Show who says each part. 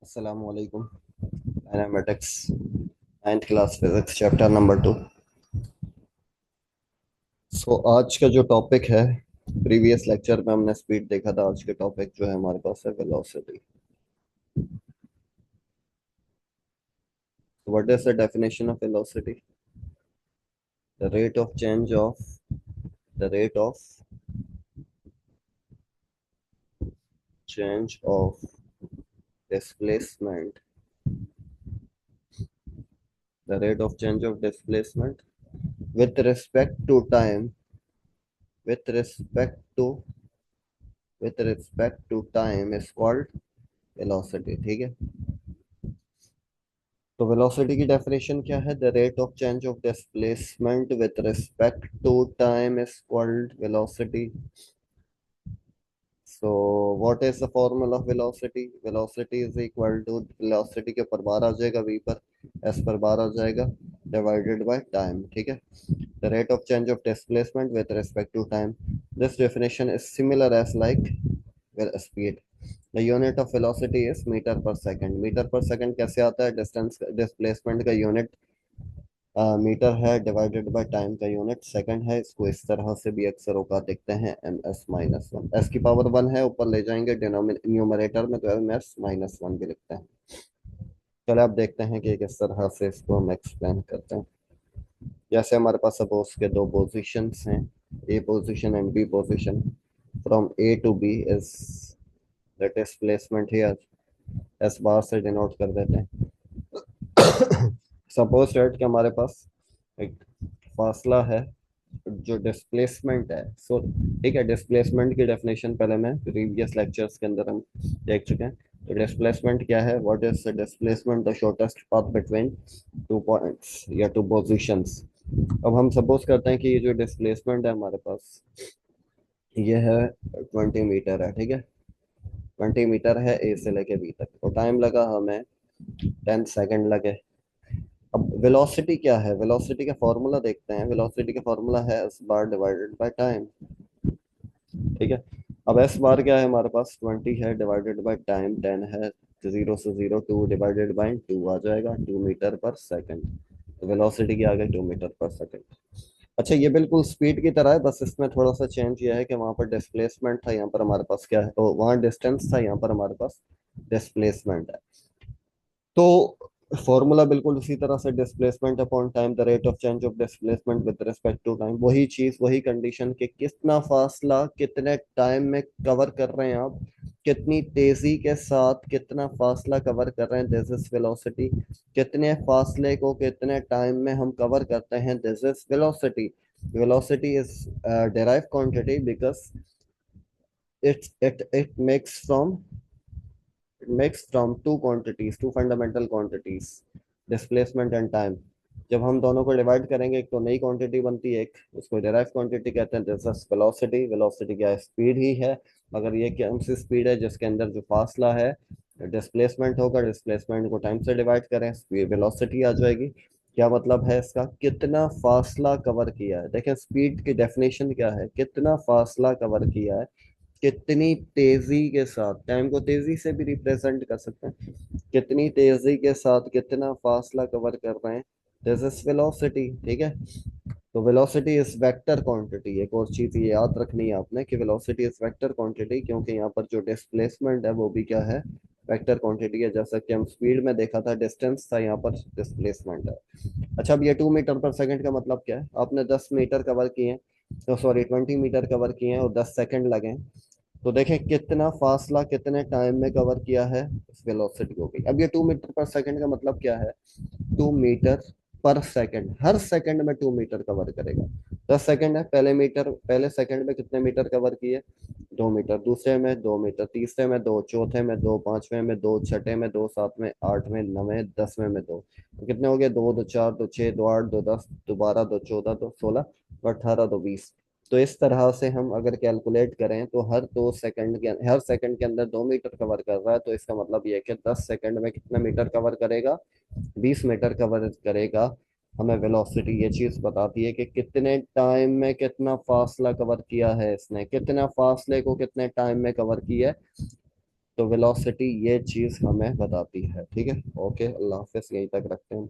Speaker 1: अस्सलाम वालेकुम। Kinematics 9th class physics chapter number 2। आज का जो टॉपिक है, प्रीवियस लेक्चर में हमने स्पीड देखा था। आज के टॉपिक जो है हमारे पास है velocity. What is the definition of velocity? The rate of change of the rate of change of displacement the rate of change of displacement with respect to time with respect to with respect to time is called velocity। ठीक है, तो velocity की definition क्या है? The rate of change of displacement with respect to time is called velocity. So what is the formula of velocity? Velocity is equal to, velocity के ऊपर बार आ जाएगा, we पर एस पर बार आ जाएगा, डिवाइडेड बाय टाइम। ठीक है, the rate of change of displacement with respect to time. This definition is similar as like speed. The unit of velocity is metre per second. Metre per second कैसे आता है? Distance displacement का unit metre है, divided by time का unit second है। इसको इस तरह से भी अक्सर औकात देखते हैं, M S minus one. S की पावर वन है, ऊपर ले जाएंगे न्यूमरेटर में तो एम एस माइनस वन भी लिखते हैं। चलो अब देखते हैं कि किस तरह से इसको हम एक्सप्लेन करते हैं। जैसे हमारे पास सपोज के दो पोजिशंस हैं, A position and B position. From A to B is the displacement here, s bar से डिनोट कर देते हैं। सपोज दैट कि हमारे पास एक फासला है जो डिस्प्लेसमेंट है। ठीक है, डिस्प्लेसमेंट की डेफिनेशन पहले मैं प्रीवियस लेक्चर्स के अंदर हम देख चुके हैं। तो डिस्प्लेसमेंट क्या है? What is the displacement? The shortest path between two points या टू पोजीशंस। अब हम सपोज करते हैं कि ये जो डिस्प्लेसमेंट है हमारे पास, ये है 20 मीटर है। ठीक है, 20 मीटर है ए से लेके बी तक, तो टाइम लगा हमें 10 सेकेंड लगे। अब वेलोसिटी क्या है? वेलोसिटी का फॉर्मूला देखते हैं। वेलोसिटी का फॉर्मूला है S bar divided by time. ठीक है, अब एस बार क्या है हमारे पास? 20 है, डिवाइडेड बाय टाइम 10 है, तो जीरो से zero, two divided by two आ जाएगा, 2 मीटर पर सेकंड। तो वेलोसिटी की आ गई 2 मीटर पर सेकंड। अच्छा, ये बिल्कुल स्पीड की तरह है, बस इसमें थोड़ा सा चेंज ये है कि वहां पर डिस्प्लेसमेंट था, यहाँ पर हमारे पास क्या है? तो वहां डिस्टेंस था, यहाँ पर हमारे पास डिस्प्लेसमेंट है। तो फॉर्मूला बिल्कुल उसी तरह से, displacement upon time, the rate of change of displacement with respect to time. वही चीज, वही कंडीशन कि कितना फासला कितने टाइम में कवर कर रहे हैं आप, कितनी तेजी के साथ कितना फासला कवर कर रहे हैं, दिस इज वेलोसिटी। कितने फासले को कितने टाइम में हम कवर करते हैं, this is velocity. Velocity is derived quantity because it makes from two quantities, two fundamental quantities, displacement and time। जब हम दोनों को डिवाइड करेंगे, एक तो नई क्वांटिटी बनती है, एक उसको डिराइव क्वांटिटी कहते हैं, दिस इज वेलोसिटी। वेलोसिटी क्या है? स्पीड ही है, मगर ये कौन सी स्पीड है? जिसके अंदर जो फासला है डिस्प्लेसमेंट होगा, डिस्प्लेसमेंट को टाइम से डिवाइड करें, स्पीड वेलोसिटी आ जाएगी। क्या मतलब है इसका? कितना फासला कवर किया है। देखें, स्पीड की डेफिनेशन क्या है? कितना फासला कवर किया है, कितनी तेजी के साथ। टाइम को तेजी से भी रिप्रेजेंट कर सकते हैं, कितनी तेजी के साथ कितना फासला कवर कर रहे हैं, दिस इज वेलोसिटी। ठीक है, तो वेलोसिटी इज वेक्टर क्वांटिटी। एक और चीज ये याद रखनी है आपने कि वेलोसिटी इज वेक्टर क्वांटिटी, क्योंकि यहाँ पर जो डिस्प्लेसमेंट है वो भी क्या है? वेक्टर क्वांटिटी है। जैसा कि हम स्पीड में देखा था डिस्टेंस था, यहाँ पर डिस्प्लेसमेंट है। अच्छा, अब ये 2 मीटर पर सेकंड का मतलब क्या है? आपने 10 मीटर कवर किए, तो सॉरी 20 मीटर कवर किए हैं और 10 सेकंड लगे, तो देखें कितना फासला कितने टाइम में कवर किया है, इस वेलोसिटी हो गई। अब ये 2 मीटर पर सेकंड का मतलब क्या है? 2 मीटर पर सेकंड, हर सेकंड में 2 मीटर कवर करेगा। 10 सेकंड है, पहले सेकंड में कितने मीटर कवर किए? 2 मीटर। दूसरे में 2 मीटर, तीसरे में दो, चौथे में दो, पांचवें में दो, छठे में दो, सातवें, आठवें, नवें, 10वें में दो। तो कितने हो गए? दो दो चार, दो छः, दो आठ, दो 10, दो 12, दो 14, दो 16, दो 18, दो 20। तो इस तरह से हम अगर कैलकुलेट करें तो हर सेकंड के अंदर 2 मीटर कवर कर रहा है, तो इसका मतलब ये है कि 10 सेकंड में कितना मीटर कवर करेगा? 20 मीटर कवर करेगा। हमें वेलोसिटी ये चीज बताती है कि कितने टाइम में कितना फासला कवर किया है इसने, कितना फासले को कितने टाइम में कवर किया है। तो वेलोसिटी ये चीज हमें बताती है। ठीक है, ओके, अल्लाह हाफिज, यहीं तक रखते हैं।